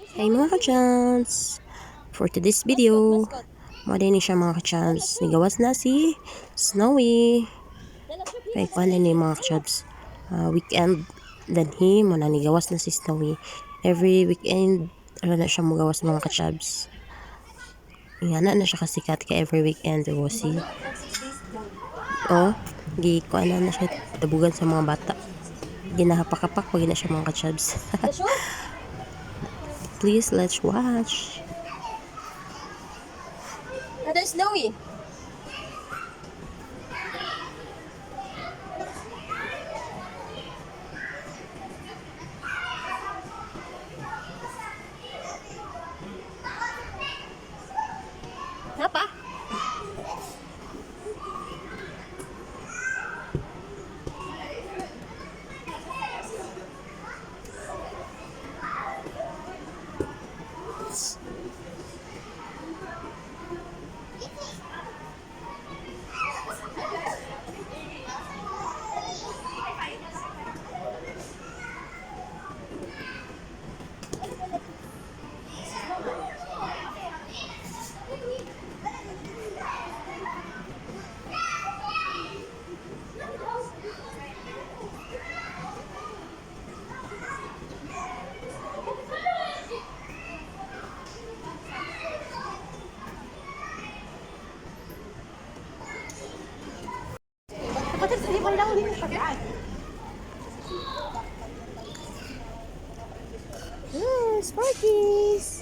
Hey mga ka-chums! For today's video, madini siya mga ka-chums. Nigawas na si Snowy. Kaya paano ni mga ka-chums? Weekend danhi mo na nigawas na si Snowy. Every weekend, na siya magawas mga ka-chums. Ingana na siya kasikat ka every weekend. O si gikuan na siya tabugan sa mga bata. Ginahapak-hapak pag na siya mga ka-chums. Please, let's watch. There's Snowy. Apa? Sparkies!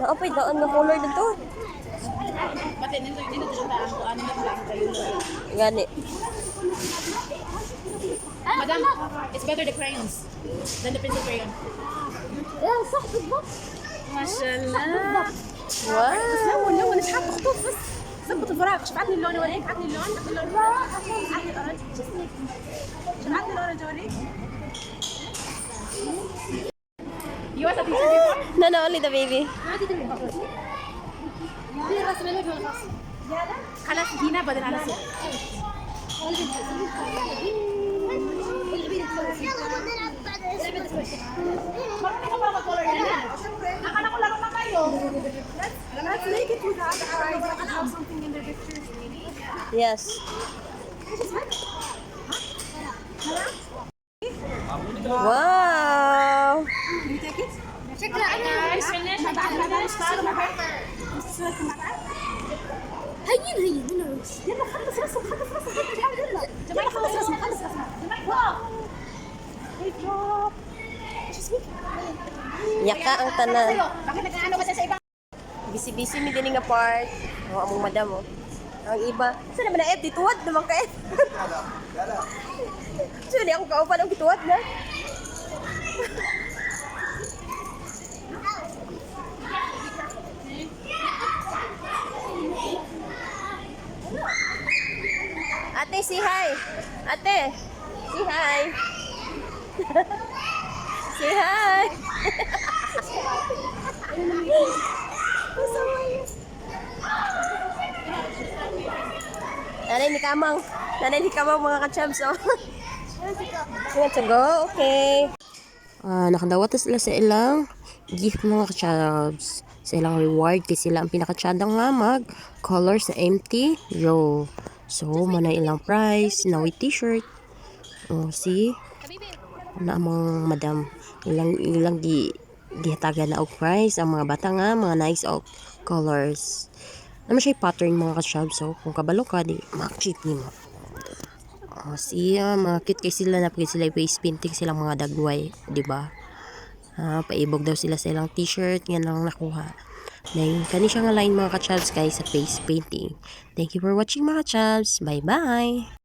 Naapay daan nga color dito. Gani. Madam, it's better the crayons than the pencil crayon. يا صح بالضبط ما شاء الله. Wow! بس لون مش حاطه خطوط بس ظبط الفراغ. شفعتني اللون اوريك. عطني اللون. عطني اللون. عطني الاورنج. شفعتني الاورنج اوريك. You want a picture before? No, no, only the baby. خلاص هنا بدل على سوق. Let's make it without eyes. I can have something in the pictures maybe. Yes. Wow! Can you take it? شكله انا هين هنا بس يلا خلص رسم. خلص رسم. يلا جماعة خلص رسم. خلص رسم. جماعة واو. Great job. ايش اسمك؟ Yaka ang tanan. Bakit nag-ano ka sa iba? Busy-busy mi din nga part. O, among madam, oh. Ang iba, saan naman na dituwad naman ka Actually, ako kaupan ang gituwad na. Ate, say hi. Ate, say hi. Say hi. Nanay ni Kamang mga ka-chubs, oh. Let's go, okay. Nakadawat na sila sa ilang gift mga ka-chubs. Sa ilang reward kasi sila ang pinaka-chadang nga mag-color sa empty row. So, mana ilang prize, na with t-shirt. Oh, see? Na among madam, ilang gihatagan na og prize ang mga bata nga mga nice og colors. Naman siya pattern mga ka-chubs, so kung kabalo ka di mak-cheat nimo. Oh, siya mga cute kay sila na pag sila face painting silang mga dagway, di ba? Paibog daw sila sa ilang t-shirt nga lang nakuha. Then, kani siya nga line mga ka-chubs kay sa face painting. Thank you for watching mga ka-chubs. Bye-bye!